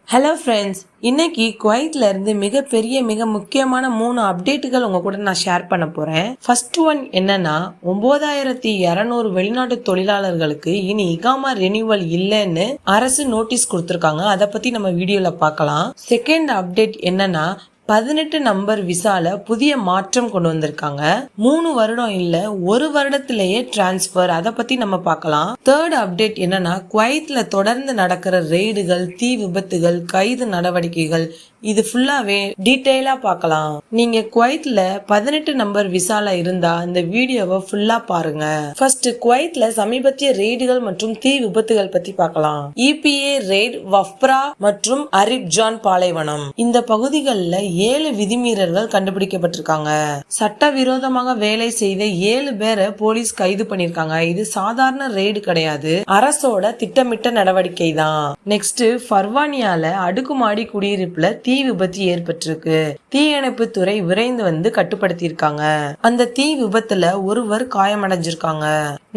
Hello friends, இன்னைக்கு குவைத்ல இருந்து மிக முக்கியமான 3 அப்டேட்டுகள் உங்க கூட நான் ஷேர் பண்ண போறேன். ஃபர்ஸ்ட் ஒன் என்னன்னா, 9200 வெளிநாட்டு தொழிலாளர்களுக்கு இனி இகாமா ரெனியூவல் இல்லைன்னு அரசு நோட்டீஸ் கொடுத்திருக்காங்க. அதை பத்தி நம்ம வீடியோல பார்க்கலாம். செகண்ட் அப்டேட் என்னன்னா, 18 நம்பர் விசால புதிய மாற்றம் கொண்டு வந்திருக்காங்க. 3 வருடம் இல்ல, 1 வருடத்திலேயே டிரான்ஸ்பர். அதை பத்தி நம்ம பார்க்கலாம். தேர்ட் அப்டேட் என்னன்னா, குவைத்ல தொடர்ந்து நடக்கிற ரெய்டுகள், தீ விபத்துகள், கைது நடவடிக்கைகள், இது ஃபுல்லாவே டீடைலா பார்க்கலாம். நீங்க குவைத்ல 18 நம்பர் விசால இருந்தா இந்த வீடியோவை ஃபுல்லா பாருங்க. ஃபர்ஸ்ட் குவைத்ல சமீபத்திய ரெய்டுகள் மற்றும் தீ விபத்துகள் பத்தி பார்க்கலாம். EPA ரெய்ட் வஃப்ரா மற்றும் அரிப்ஜான் பாலைவனம் இந்த பகுதிகளில் 7 விதிமீறல்கள் கண்டுபிடிக்கப்பட்டிருக்காங்க. சட்டவிரோதமாக வேலை செய்த 7 பேரை போலீஸ் கைது பண்ணிருக்காங்க. இது சாதாரண ரெய்டு கிடையாது, அரசோட திட்டமிட்ட நடவடிக்கை தான். நெக்ஸ்ட், ஃபர்வானியால அடுக்குமாடி குடியிருப்புல தீ விபத்து ஏற்பட்டிருக்கு. தீயணைப்பு துறை விரைந்து வந்து கட்டுப்படுத்தியிருக்காங்க. அந்த தீ விபத்துல ஒருவர் காயமடைஞ்சிருக்காங்க.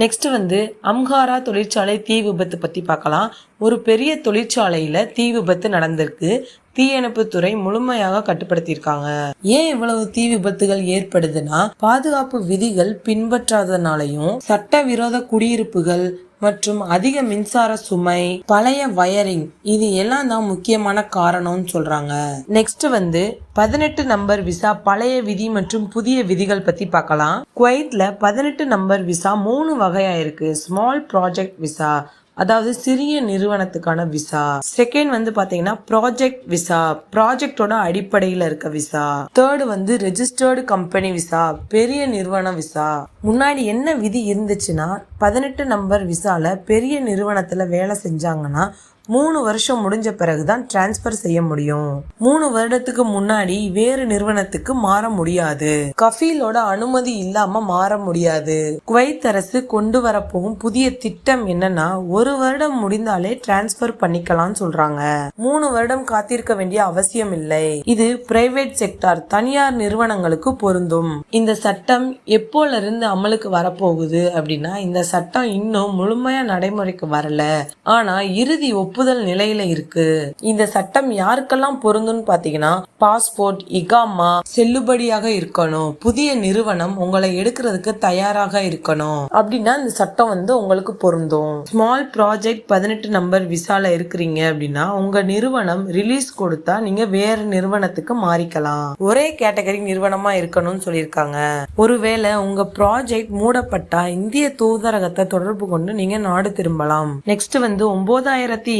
நெக்ஸ்ட் அம்ஹாரா தொழிற்சாலை தீ விபத்து பத்தி பார்க்கலாம். ஒரு பெரிய தொழிற்சாலையில தீ விபத்து நடந்திருக்கு. தீயணைப்பு துறை முழுமையாக கட்டுப்படுத்தியிருக்காங்க. ஏன் இவ்வளவு தீ விபத்துகள் ஏற்படுதுன்னா, பாதுகாப்பு விதிகள் பின்பற்றாதனாலையும், சட்டவிரோத குடியிருப்புகள் மற்றும் அதிக மின்சார சுமை, பழைய வயரிங், இது எல்லாம் தான் முக்கியமான காரணம்னு சொல்றாங்க. நெக்ஸ்ட் 18 நம்பர் விசா பழைய விதி மற்றும் புதிய விதிகள் பத்தி பார்க்கலாம். குவைத்ல 18 நம்பர் விசா 3 வகையா இருக்கு. ஸ்மால் ப்ராஜெக்ட் விசா, அதாவது சிறிய நிறுவனத்துக்கான விசா. செகண்ட் பாத்தீங்கன்னா ப்ராஜெக்ட் விசா, ப்ராஜெக்டோட அடிப்படையில இருக்க visa. Third registered company visa, பெரிய நிறுவன விசா. முன்னாடி என்ன விதி இருந்துச்சுன்னா, 18 நம்பர் விசால பெரிய நிறுவனத்துல வேலை செஞ்சாங்கன்னா 3 வருஷம் முடிஞ்ச பிறகுதான் டிரான்ஸ்பர் செய்ய முடியும். 3 வருடத்துக்கு முன்னாடி வேறு நிறுவனத்துக்கு மாற முடியாது. கஃபீலோட அனுமதி இல்லாம மாற முடியாது. குவைத் அரசு கொண்டு வரப்போகும் புதிய திட்டம் என்னன்னா, 1 வருடம் முடிந்தாலே டிரான்ஸ்பர் பண்ணிக்கலாம் சொல்றாங்க. 3 வருடம் காத்திருக்க வேண்டிய அவசியம் இல்லை. இது பிரைவேட் செக்டார், தனியார் நிறுவனங்களுக்கு பொருந்தும். இந்த சட்டம் எப்போல இருந்து அமலுக்கு வரப்போகுது அப்படின்னா, இந்த சட்டம் இன்னும் முழுமையா நடைமுறைக்கு வரல, ஆனா இறுதி ஒப்புதல் நிலையில இருக்கு. இந்த சட்டம் யாருக்கெல்லாம் பொருந்தும்னு பாத்தீங்கன்னா, பாஸ்போர்ட், இகாமா செல்லுபடியாக இருக்கணும், புதிய நிறுவனம் உங்களை எடுக்கிறதுக்கு தயாராக இருக்கணும் அப்படின்னா இந்த சட்டம் உங்களுக்கு பொருந்தும். ஸ்மால் ப்ராஜெக்ட் 18 நம்பர் விசால இருக்கிறீங்க அப்படின்னா, உங்க நிறுவனம் ரிலீஸ் கொடுத்தா நீங்க வேற நிறுவனத்துக்கு மாறிக்கலாம். ஒரே கேட்டகரி நிறுவனமா இருக்கணும்னு சொல்லியிருக்காங்க. ஒருவேளை உங்க ப்ராஜெக்ட் மூடப்பட்டா இந்திய தூதரகத்தை தொடர்பு கொண்டு நீங்க நாடு திரும்பலாம். நெக்ஸ்ட் 9200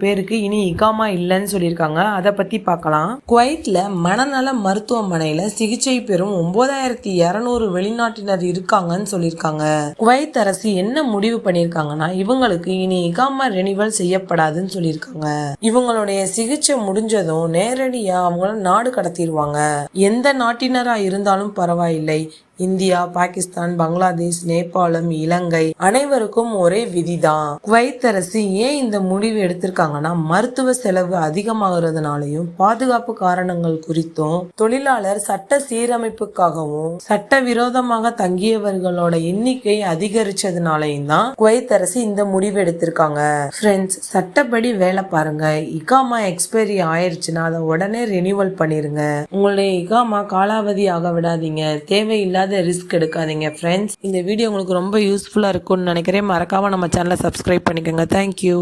பேருக்கு இனி இகாமா இல்லைன்னு சொல்லியிருக்காங்க. அதை பத்தி பார்க்கலாம். குவைத்ல மனநல மருத்துவமனையில சிகிச்சை பெறும் 9200 வெளிநாட்டினர் இருக்காங்கன்னு சொல்லியிருக்காங்க. குவைத் அரசு என்ன முடிவு பண்ணிருக்காங்கன்னா, இவங்களுக்கு இனி இகாமா ரெனிவல் செய்யப்படாதுன்னு சொல்லியிருக்காங்க. இவங்களுடைய சிகிச்சை முடிஞ்சதும் நேரடியா அவங்கள நாடு கடத்திடுவாங்க. எந்த நாட்டினரா இருந்தாலும் பரவாயில்லை, இந்தியா, பாகிஸ்தான், பங்களாதேஷ், நேபாளம், இலங்கை அனைவருக்கும் ஒரே விதிதான். குவைத் அரசு ஏன் இந்த முடிவு எடுத்திருக்காங்கன்னா, மருத்துவ செலவு அதிகமாகிறதுனாலையும், பாதுகாப்பு காரணங்கள் குறித்தும், தொழிலாளர் சட்ட சீரமைப்புக்காகவும், சட்டவிரோதமாக தங்கியவர்களோட எண்ணிக்கை அதிகரிச்சதுனாலையும் தான் குவைத் அரசு இந்த முடிவு எடுத்திருக்காங்க. ஃப்ரெண்ட்ஸ், சட்டப்படி வேலை பாருங்க. இகாமா எக்ஸ்பைரி ஆயிருச்சுன்னா அதை உடனே ரெனியூவல் பண்ணிருங்க. உங்களுடைய இகாமா காலாவதி ஆக விடாதீங்க. தேவையில்லாத ரிஸ்க் எடுக்காதீங்க. ஃப்ரெண்ட்ஸ், இந்த வீடியோ உங்களுக்கு ரொம்ப யூஸ்ஃபுல்லா இருக்கும்னு நினைக்கிறேன். மறக்காம நம்ம சேனலை சப்ஸ்கிரைப் பண்ணிக்கோங்க. தேங்க்யூ.